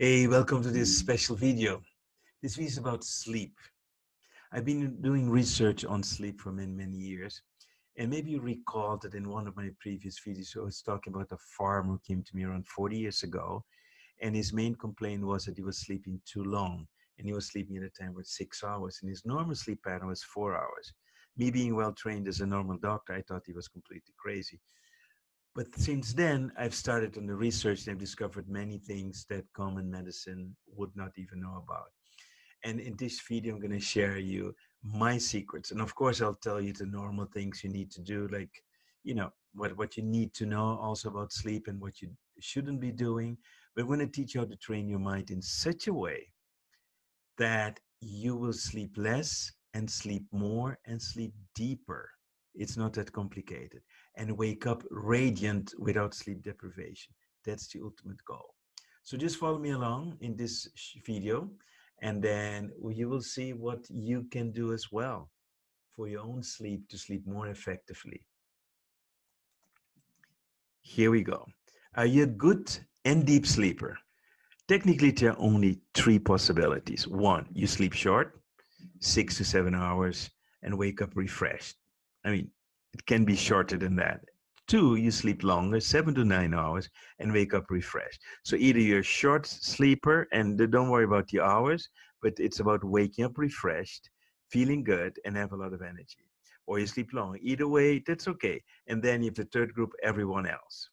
Hey, welcome to this special video. This video is about sleep. I've been doing research on sleep for many years. And maybe you recall that in one of my previous videos, I was talking about a farmer who came to me around 40 years ago. And his main complaint was that he was sleeping too long. And he was sleeping at a time with 6 hours. And his normal sleep pattern was 4 hours. Me being well trained as a normal doctor, I thought he was completely crazy. But since then, I've started on the research and I've discovered many things that common medicine would not even know about. And in this video, I'm going to share you my secrets. And of course, I'll tell you the normal things you need to do, like, what you need to know also about sleep and what you shouldn't be doing. But I'm going to teach you how to train your mind in such a way that you will sleep less and sleep more and sleep deeper. It's not that complicated. And wake up radiant without sleep deprivation. That's the ultimate goal. So just follow me along in this video, and then you will see what you can do as well for your own sleep to sleep more effectively. Here we go. Are you a good and deep sleeper? Technically, there are only three possibilities. One, you sleep short, 6 to 7 hours, and wake up refreshed. I mean, it can be shorter than that. Two, you sleep longer, 7 to 9 hours, and wake up refreshed. So either you're a short sleeper, and don't worry about the hours, but it's about waking up refreshed, feeling good, and have a lot of energy. Or you sleep long. Either way, that's okay. And then you have the third group, everyone else.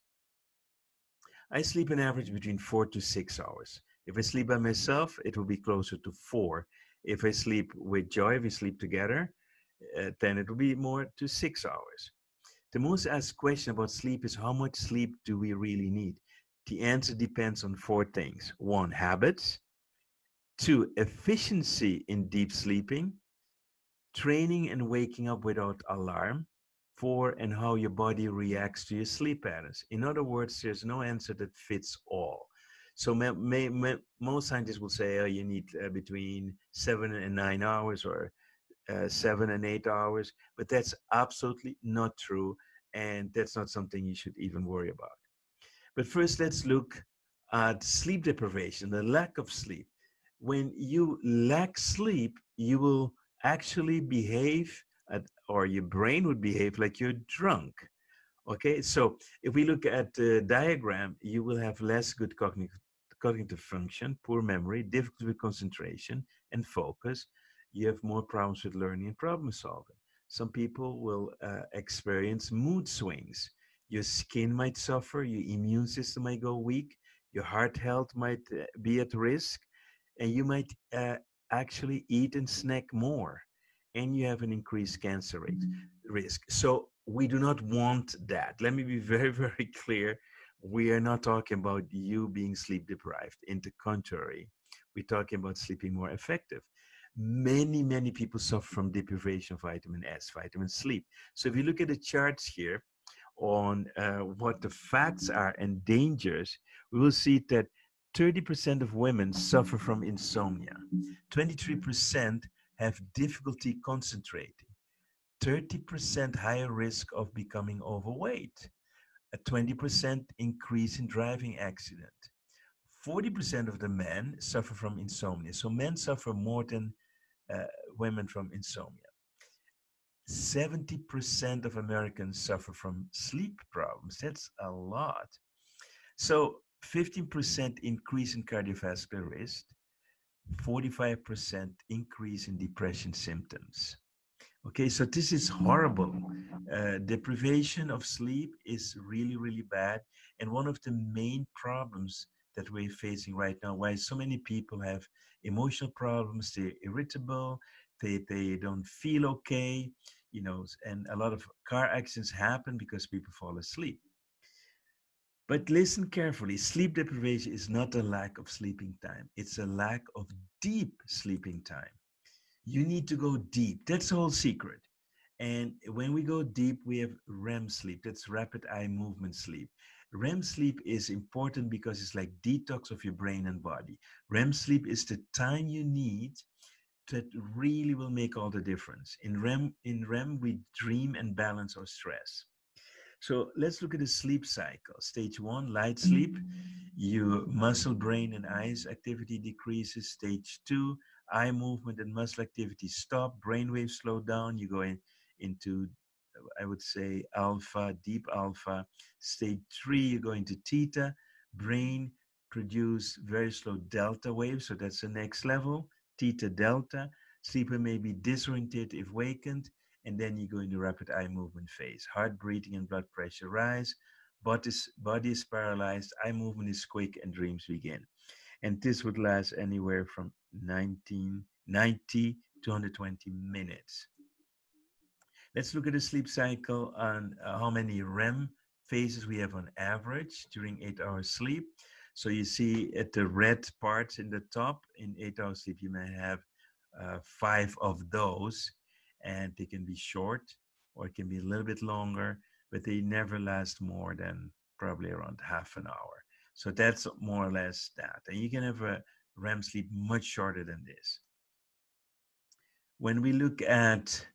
I sleep an average between 4 to 6 hours. If I sleep by myself, it will be closer to 4. If I sleep with Joy, if we sleep together, then it will be more to 6 hours. The most asked question about sleep is how much sleep do we really need? The answer depends on four things. One, habits. Two, efficiency in deep sleeping. Training and waking up without alarm. Four, and how your body reacts to your sleep patterns. In other words, there's no answer that fits all. So most scientists will say, oh, you need between 7 and 9 hours, or 7 and 8 hours, but that's absolutely not true, and that's not something you should even worry about. But first, let's look at sleep deprivation, the lack of sleep. When you lack sleep, you will actually behave or your brain would behave like you're drunk. Okay, so if we look at the diagram, you will have less good cognitive function, poor memory, difficulty with concentration and focus. You have more problems with learning and problem solving. Some people will experience mood swings. Your skin might suffer, your immune system might go weak, your heart health might be at risk, and you might actually eat and snack more, and you have an increased cancer rate risk. So we do not want that. Let me be very clear. We are not talking about you being sleep deprived. In the contrary, we're talking about sleeping more effective. Many people suffer from deprivation of vitamin S, vitamin sleep. So if you look at the charts here on what the facts are and dangers, we will see that 30% of women suffer from insomnia. 23% have difficulty concentrating. 30% higher risk of becoming overweight. A 20% increase in driving accident. 40% of the men suffer from insomnia. So men suffer more than uh, women from insomnia. 70% of Americans suffer from sleep problems. That's a lot. So 15% increase in cardiovascular risk, 45% increase in depression symptoms. Okay, so this is horrible. Deprivation of sleep is really bad. And one of the main problems that we're facing right now, why so many people have emotional problems, they're irritable, they don't feel okay, and a lot of car accidents happen because people fall asleep. But listen carefully, sleep deprivation is not a lack of sleeping time, it's a lack of deep sleeping time. You need to go deep. That's the whole secret. And when we go deep, we have REM sleep. That's rapid eye movement sleep. REM sleep is important because it's like detox of your brain and body. REM sleep is the time you need that really will make all the difference. In REM, we dream and balance our stress. So let's look at the sleep cycle. Stage one, light sleep. Your muscle, brain, and eyes activity decreases. Stage two, eye movement and muscle activity stop. Brain waves slow down. You go into, I would say, alpha, deep alpha. Stage three, you go into theta. Brain produce very slow delta waves. So that's the next level. Theta delta. Sleeper may be disoriented if wakened. And then you go into rapid eye movement phase. Heart breathing and blood pressure rise. Body is paralyzed, eye movement is quick, and dreams begin. And this would last anywhere from 90 to 120 minutes. Let's look at the sleep cycle on how many REM phases we have on average during 8 hours sleep. So you see at the red parts in the top, in 8 hours sleep, you may have five of those, and they can be short or it can be a little bit longer, but they never last more than probably around half an hour. So that's more or less that. And you can have a REM sleep much shorter than this. When we look at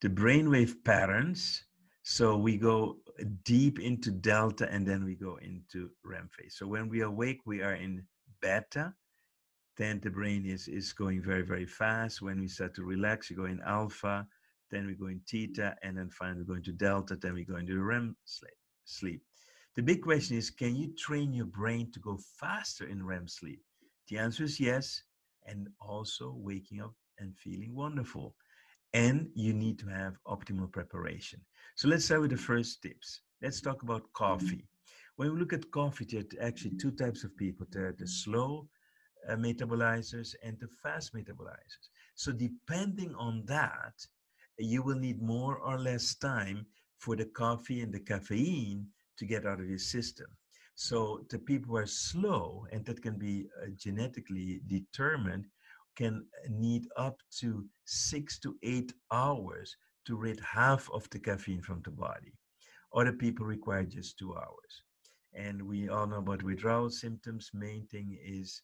the brainwave patterns, so we go deep into delta and then we go into REM phase. So when we awake, we are in beta. Then the brain is going very, very fast. When we start to relax, we go in alpha, then we go in theta, and then finally we go into delta, then we go into REM sleep. The big question is, can you train your brain to go faster in REM sleep? The answer is yes, and also waking up and feeling wonderful. And you need to have optimal preparation. So let's start with the first tips. Let's talk about coffee. When we look at coffee, there are actually two types of people. There are the slow metabolizers and the fast metabolizers. So depending on that, you will need more or less time for the coffee and the caffeine to get out of your system. So the people who are slow, and that can be genetically determined, can need up to 6 to 8 hours to rid half of the caffeine from the body. Other people require just 2 hours. And we all know about withdrawal symptoms. Main thing is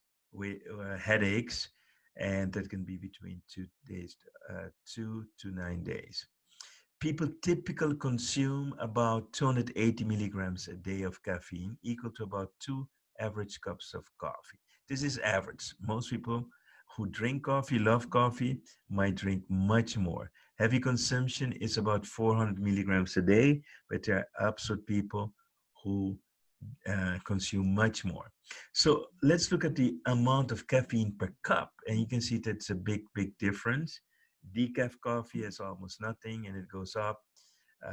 headaches, and that can be between 2 days, 2 to 9 days. People typically consume about 280 milligrams a day of caffeine, equal to about 2 average cups of coffee. This is average. Most people who drink coffee, love coffee, might drink much more. Heavy consumption is about 400 milligrams a day, but there are absurd people who consume much more. So let's look at the amount of caffeine per cup, and you can see that's a big, big difference. Decaf coffee has almost nothing, and it goes up.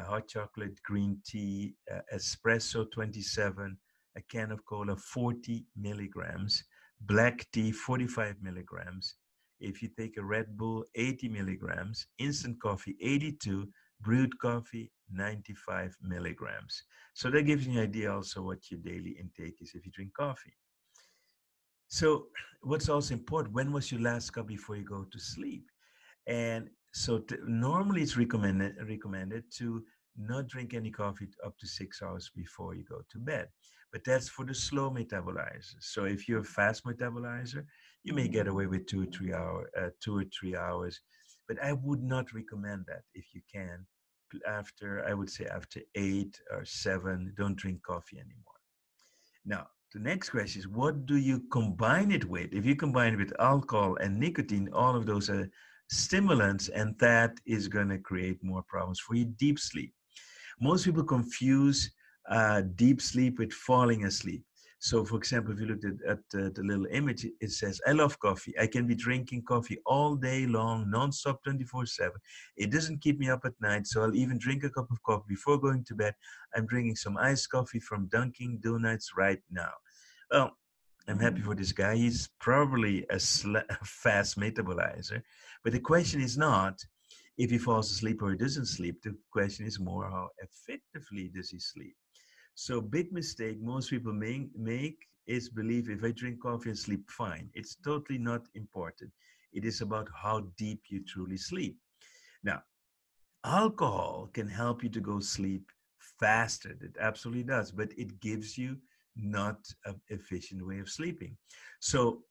Hot chocolate, green tea, espresso 27, a can of cola 40 milligrams, black tea 45 milligrams. If you take a Red Bull, 80 milligrams, instant coffee 82, brewed coffee 95 milligrams. So that gives you an idea also what your daily intake is if you drink coffee. So what's also important, when was your last cup before you go to sleep? And so normally it's recommended to not drink any coffee up to 6 hours before you go to bed. But that's for the slow metabolizers. So if you're a fast metabolizer, you may get away with 2 or 3 hours. But I would not recommend that if you can. After, I would say after 8 or 7, don't drink coffee anymore. Now, the next question is, what do you combine it with? If you combine it with alcohol and nicotine, all of those are stimulants, and that is going to create more problems for your deep sleep. Most people confuse deep sleep with falling asleep. So, for example, if you look at the little image, it says, I love coffee. I can be drinking coffee all day long, nonstop, 24/7. It doesn't keep me up at night, so I'll even drink a cup of coffee before going to bed. I'm drinking some iced coffee from Dunkin' Donuts right now. Well, I'm happy for this guy. He's probably a fast metabolizer. But the question is not if he falls asleep or he doesn't sleep. The question is more, how effectively does he sleep? So big mistake most people make is believe if I drink coffee and sleep fine. It's totally not important. It is about how deep you truly sleep. Now, alcohol can help you to go sleep faster. It absolutely does, but it gives you not an efficient way of sleeping. So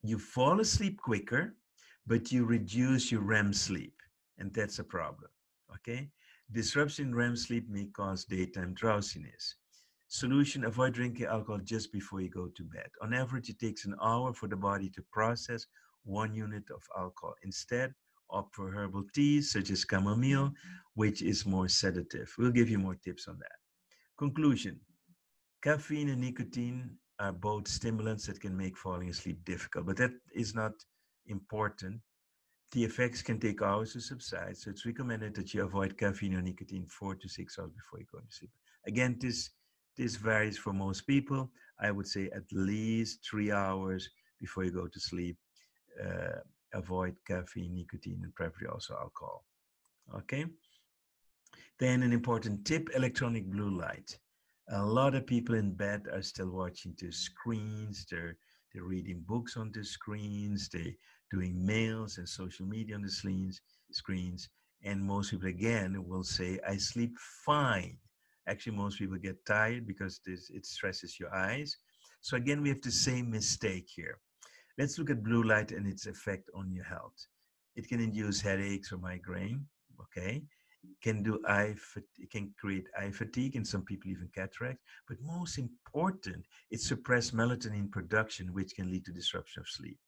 you fall asleep quicker, but you reduce your REM sleep, and that's a problem. Okay. Disruption in REM sleep may cause daytime drowsiness. Solution: avoid drinking alcohol just before you go to bed. On average, it takes an hour for the body to process 1 unit of alcohol. Instead, opt for herbal teas such as chamomile, which is more sedative. We'll give you more tips on that. Conclusion: caffeine and nicotine are both stimulants that can make falling asleep difficult, but that is not important. The effects can take hours to subside, so it's recommended that you avoid caffeine or nicotine 4 to 6 hours before you go to sleep. Again, this varies for most people. I would say at least 3 hours before you go to sleep. Uh, Avoid caffeine, nicotine, and preferably also alcohol. Okay. Then an important tip: electronic blue light. A lot of people in bed are still watching the screens. They're reading books on the screens. They're doing mails and social media on the screens. And most people again will say, "I sleep fine." Actually, most people get tired because it stresses your eyes. So again, we have the same mistake here. Let's look at blue light and its effect on your health. It can induce headaches or migraine. Okay, it can create eye fatigue, and some people even cataract. But most important, it suppresses melatonin production, which can lead to disruption of sleep.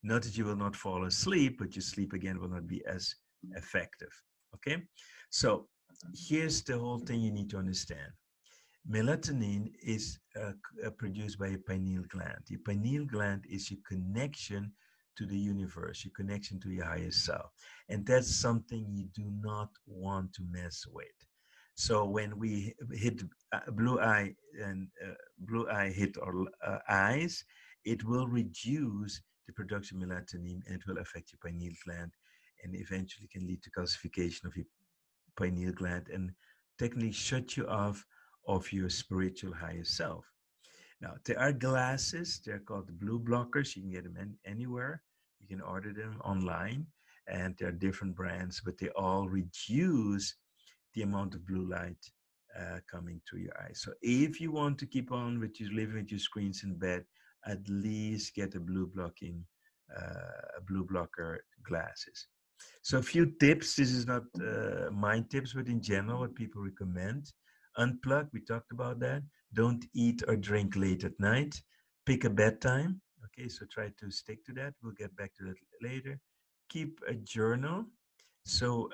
Not that you will not fall asleep, but your sleep again will not be as effective. Okay, so here's the whole thing you need to understand. Melatonin is produced by a pineal gland. The pineal gland is your connection to the universe, your connection to your higher self. And that's something you do not want to mess with. So when we hit blue eye and blue eye hit our eyes, it will reduce the production of melatonin, and it will affect your pineal gland, and eventually can lead to calcification of your pineal gland and technically shut you off of your spiritual higher self. Now, there are glasses, they're called the blue blockers. You can get them anywhere, you can order them online, and there are different brands, but they all reduce the amount of blue light coming to your eyes. So, if you want to keep on with you living with your screens in bed, at least get a blue blocker glasses. So a few tips. This is not my tips, but in general, what people recommend. Unplug. We talked about that. Don't eat or drink late at night. Pick a bedtime. Okay, so try to stick to that. We'll get back to that later. Keep a journal. So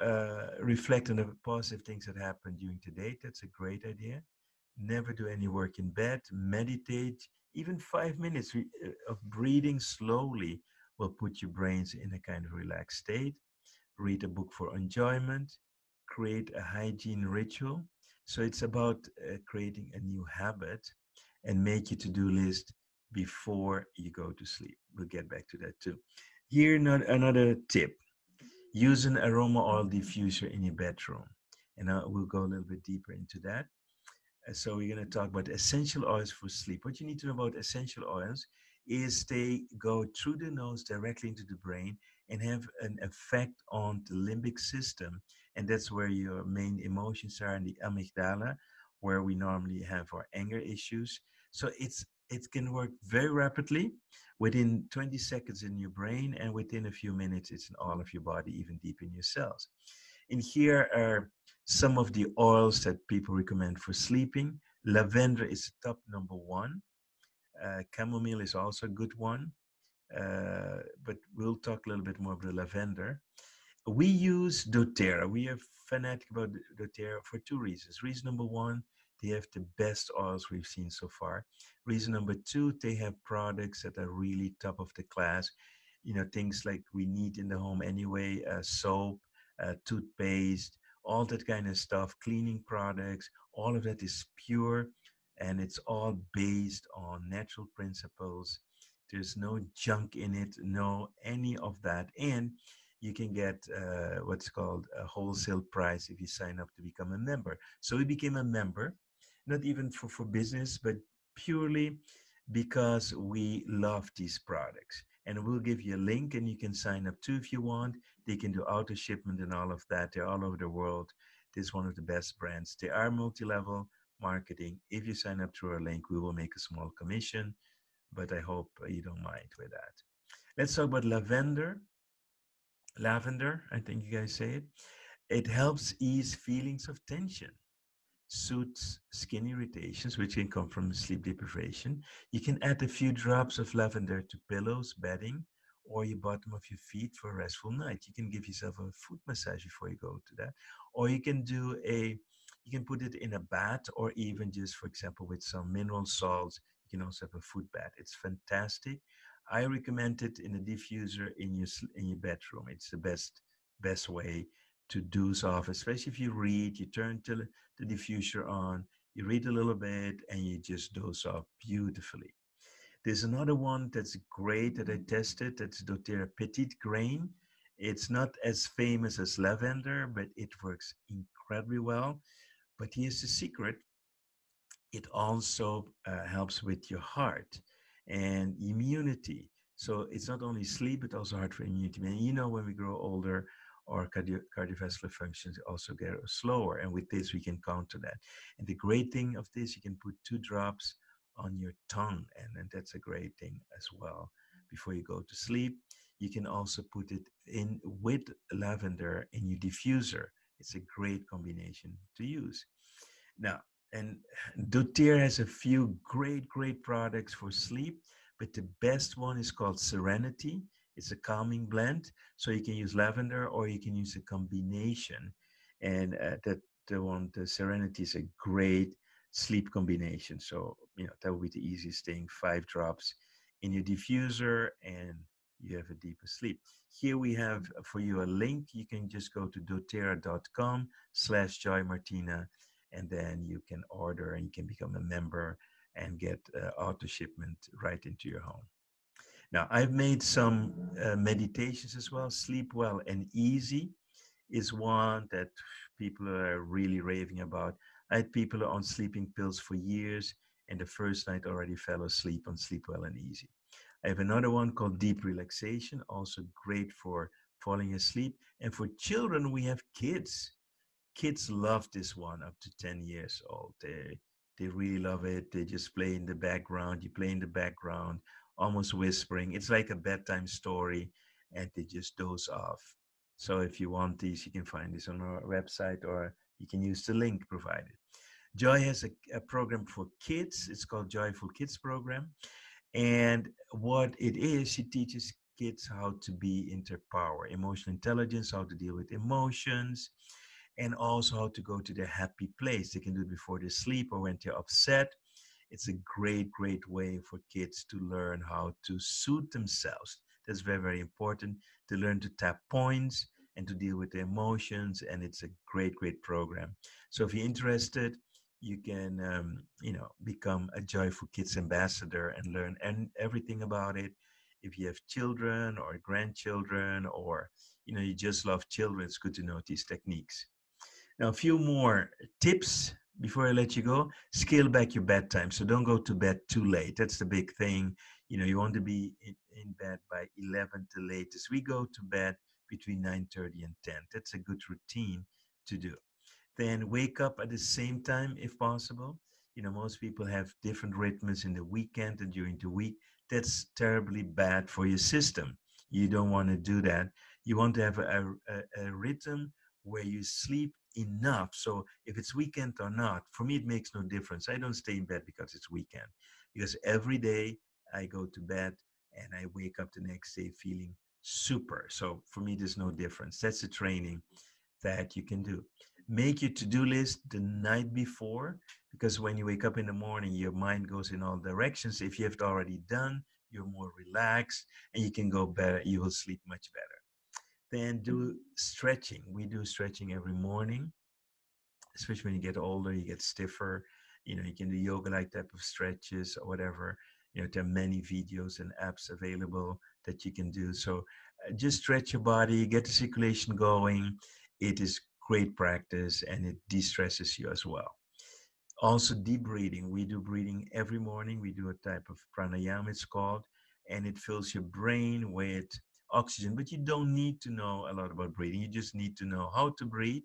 reflect on the positive things that happened during the day. That's a great idea. Never do any work in bed. Meditate. Even 5 minutes of breathing slowly will put your brains in a kind of relaxed state. Read a book for enjoyment, create a hygiene ritual. So it's about creating a new habit, and make your to-do list before you go to sleep. We'll get back to that too. Here, another tip: use an aroma oil diffuser in your bedroom. And we'll go a little bit deeper into that. So we're going to talk about essential oils for sleep. What you need to know about essential oils is they go through the nose directly into the brain and have an effect on the limbic system. And that's where your main emotions are, in the amygdala, where we normally have our anger issues. So it can work very rapidly within 20 seconds in your brain, and within a few minutes it's in all of your body, even deep in your cells. And here are some of the oils that people recommend for sleeping. Lavender is top number one. Chamomile is also a good one. But we'll talk a little bit more about lavender. We use doTERRA. We are fanatic about doTERRA for two reasons. Reason number one, they have the best oils we've seen so far. Reason number two, they have products that are really top of the class. You know, things like we need in the home anyway: soap, toothpaste, all that kind of stuff, cleaning products. All of that is pure, and it's all based on natural principles. There's no junk in it, no any of that. And you can get what's called a wholesale price if you sign up to become a member. So we became a member, not even for business, but purely because we love these products. And we'll give you a link, and you can sign up too if you want. They can do auto shipment and all of that. They're all over the world. This is one of the best brands. They are multi-level marketing. If you sign up through our link, we will make a small commission, but I hope you don't mind with that. Let's talk about lavender. Lavender, I think you guys say it. It helps ease feelings of tension, soothes skin irritations, which can come from sleep deprivation. You can add a few drops of lavender to pillows, bedding, or your bottom of your feet for a restful night. You can give yourself a foot massage before you go to that, or you can put it in a bath, or even just, for example, with some mineral salts. You can also have a foot bath. It's fantastic. I recommend it in a diffuser in your bedroom. It's the best way to doze off, especially if you read. You turn the diffuser on, you read a little bit, and you just doze off beautifully. There's another one that's great that I tested. That's doTERRA Petite Grain. It's not as famous as lavender, but it works incredibly well. But here's the secret: it also helps with your heart and immunity. So it's not only sleep, but also heart for immunity. And you know, when we grow older, our cardiovascular functions also get slower. And with this, we can counter that. And the great thing of this, you can put 2 drops on your tongue, and that's a great thing as well. Before you go to sleep, you can also put it in with lavender in your diffuser. It's a great combination to use. Now, and doTERRA has a few great products for sleep, but the best one is called Serenity. It's a calming blend, so you can use lavender or you can use a combination. And the Serenity is a great sleep combination. So that would be the easiest thing. 5 drops in your diffuser, and you have a deeper sleep. Here we have for you a link. You can just go to doterra.com/Joy Martina, and then you can order and you can become a member and get auto shipment right into your home. Now, I've made some meditations as well. Sleep Well and Easy is one that people are really raving about. I had people on sleeping pills for years, and the first night already fell asleep on Sleep Well and Easy. I have another one called Deep Relaxation, also great for falling asleep. And for children, we have kids love this one up to 10 years old. They really love it. They just play in the background. You play in the background, almost whispering. It's like a bedtime story, and they just doze off. So if you want these, you can find this on our website, or you can use the link provided. Joy has a program for kids. It's called Joyful Kids Program. And what it is, she teaches kids how to be in their power, emotional intelligence, how to deal with emotions, and also how to go to their happy place. They can do it before they sleep or when they're upset. It's a great way for kids to learn how to soothe themselves. That's very important, to learn to tap points and to deal with the emotions. And it's a great program. So if you're interested, you can, become a Joyful Kids ambassador and learn everything about it. If you have children or grandchildren, or you just love children, it's good to know these techniques. Now, a few more tips before I let you go. Scale back your bedtime. So don't go to bed too late. That's the big thing. You want to be in bed by 11 the latest. We go to bed between 9:30 and 10. That's a good routine to do. Then wake up at the same time if possible. Most people have different rhythms in the weekend and during the week. That's terribly bad for your system. You don't want to do that. You want to have a rhythm where you sleep enough. So if it's weekend or not, for me, it makes no difference. I don't stay in bed because it's weekend, because every day I go to bed and I wake up the next day feeling super. So for me, there's no difference. That's the training that you can do. Make your to-do list the night before, because when you wake up in the morning, your mind goes in all directions. If you have it already done, you're more relaxed and you can go better. You will sleep much better. Then do stretching. We do stretching every morning, especially when you get older, you get stiffer. You can do yoga-like type of stretches or whatever. There are many videos and apps available that you can do. So just stretch your body, get the circulation going. It is great practice and it de-stresses you as well. Also, deep breathing. We do breathing every morning. We do a type of pranayama, it's called, and it fills your brain with oxygen. But you don't need to know a lot about breathing. You just need to know how to breathe.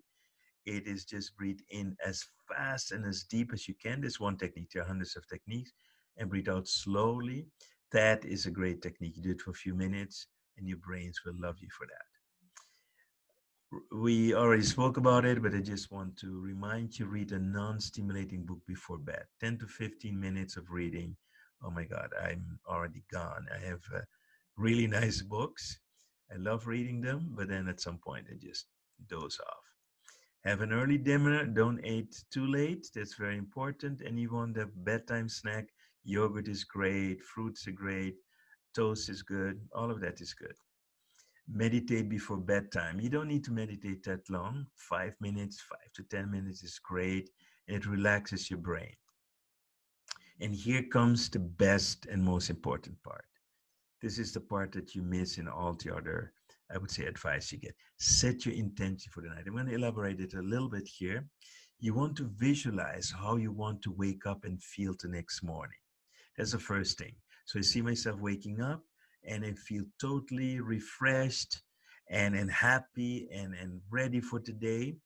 It is just breathe in as fast and as deep as you can. There's one technique. There are hundreds of techniques. And breathe out slowly. That is a great technique. You do it for a few minutes and your brains will love you for that. We already spoke about it, but I just want to remind you, read a non-stimulating book before bed. 10 to 15 minutes of reading. Oh my God, I'm already gone. I have really nice books. I love reading them, but then at some point I just doze off. Have an early dinner. Don't eat too late. That's very important. And you want a bedtime snack. Yogurt is great. Fruits are great. Toast is good. All of that is good. Meditate before bedtime. You don't need to meditate that long. 5 minutes, 5 to 10 minutes is great. And it relaxes your brain. And here comes the best and most important part. This is the part that you miss in all the other, I would say, advice you get. Set your intention for the night. I'm going to elaborate it a little bit here. You want to visualize how you want to wake up and feel the next morning. That's the first thing. So I see myself waking up and I feel totally refreshed and happy and ready for today.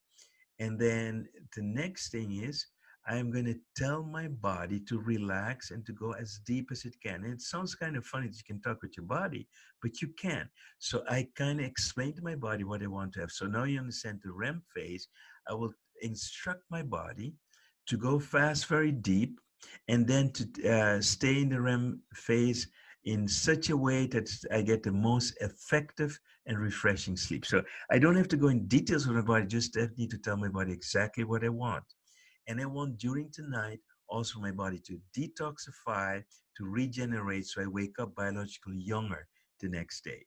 And then the next thing is, I'm going to tell my body to relax and to go as deep as it can. And it sounds kind of funny that you can talk with your body, but you can. So I kind of explain to my body what I want to have. So now you understand the REM phase. I will instruct my body to go fast, very deep, and then to stay in the REM phase in such a way that I get the most effective and refreshing sleep. So I don't have to go in details with my body, just need to tell my body exactly what I want. And I want during the night also my body to detoxify, to regenerate, so I wake up biologically younger the next day.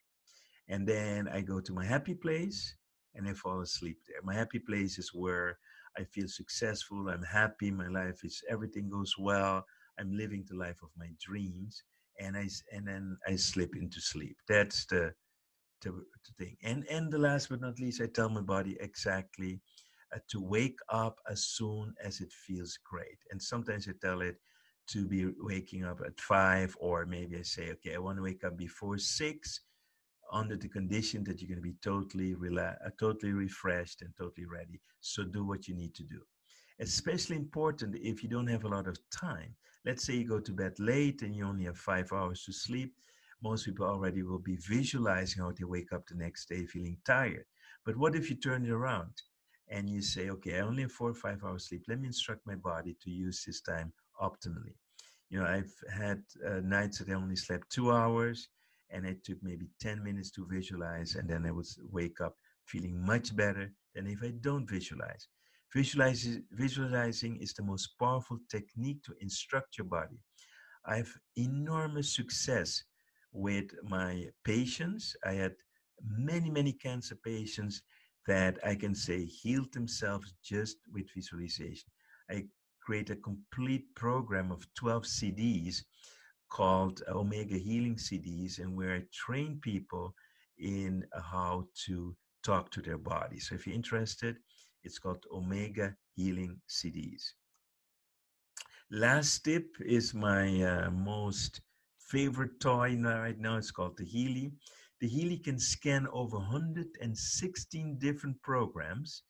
And then I go to my happy place and I fall asleep there. My happy place is where I feel successful, I'm happy, my life is, everything goes well, I'm living the life of my dreams, and and then I slip into sleep. That's the thing. And the last but not least, I tell my body exactly to wake up as soon as it feels great. And sometimes I tell it to be waking up at 5, or maybe I say, okay, I want to wake up before 6, under the condition that you're going to be totally totally refreshed and totally ready. So do what you need to do. Especially important if you don't have a lot of time. Let's say you go to bed late and you only have 5 hours to sleep. Most people already will be visualizing how they wake up the next day feeling tired. But what if you turn it around and you say, okay, I only have 4 or 5 hours sleep. Let me instruct my body to use this time optimally. I've had nights that I only slept 2 hours and it took maybe 10 minutes to visualize, and then I would wake up feeling much better than if I don't visualize. Visualizing is the most powerful technique to instruct your body. I have enormous success with my patients. I had many cancer patients that I can say healed themselves just with visualization. I create a complete program of 12 CDs called Omega Healing CDs, and where I train people in how to talk to their body. So if you're interested, it's called Omega Healing CDs. Last tip is my most favorite toy right now. It's called the Healy. The Healy can scan over 116 different programs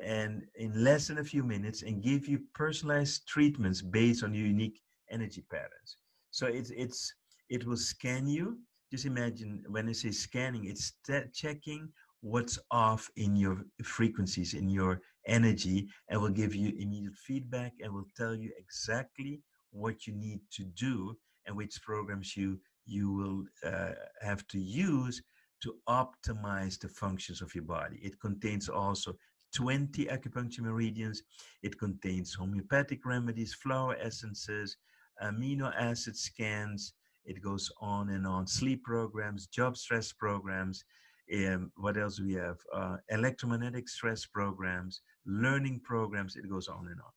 and in less than a few minutes and give you personalized treatments based on your unique energy patterns. So it will scan you. Just imagine when I say scanning, it's checking what's off in your frequencies, in your energy, and will give you immediate feedback and will tell you exactly what you need to do and which programs you will have to use to optimize the functions of your body. It contains also 20 acupuncture meridians. It contains homeopathic remedies, flower essences, amino acid scans. It goes on and on. Sleep programs, job stress programs. What else do we have? Electromagnetic stress programs, learning programs. It goes on and on.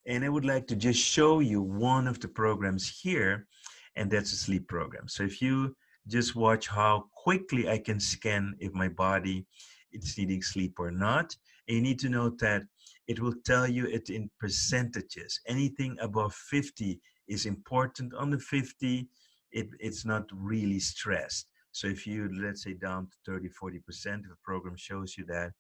And I would like to just show you one of the programs here, and that's a sleep program. So if you just watch how quickly I can scan if my body is needing sleep or not, and you need to note that it will tell you it in percentages. Anything above 50 is important. Under 50, it's not really stressed. So if you, let's say, down to 30, 40%, if a program shows you that,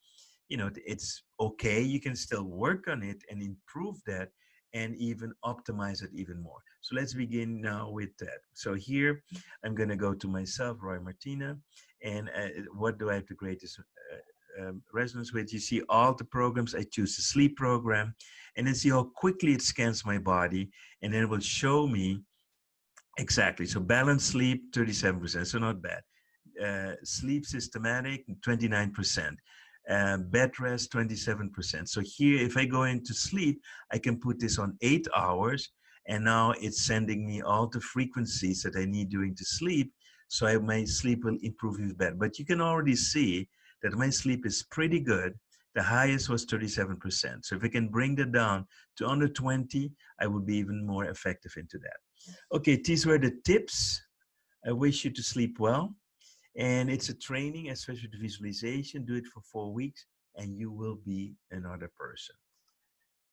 it's okay. You can still work on it and improve that and even optimize it even more. So let's begin now with that. So here I'm going to go to myself, Roy Martina, and what do I have the greatest resonance wave, you see all the programs. I choose the sleep program, and then see how quickly it scans my body, and then it will show me exactly. So balanced sleep, 37%, so not bad. Sleep systematic, 29%. Bed rest, 27%. So here, if I go into sleep, I can put this on 8 hours, and now it's sending me all the frequencies that I need during the sleep, so my sleep will improve even better. But you can already see that my sleep is pretty good. The highest was 37%. So if I can bring that down to under 20, I would be even more effective into that. Okay, these were the tips. I wish you to sleep well. And it's a training, especially the visualization. Do it for 4 weeks, and you will be another person.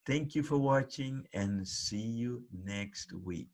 Thank you for watching, and see you next week.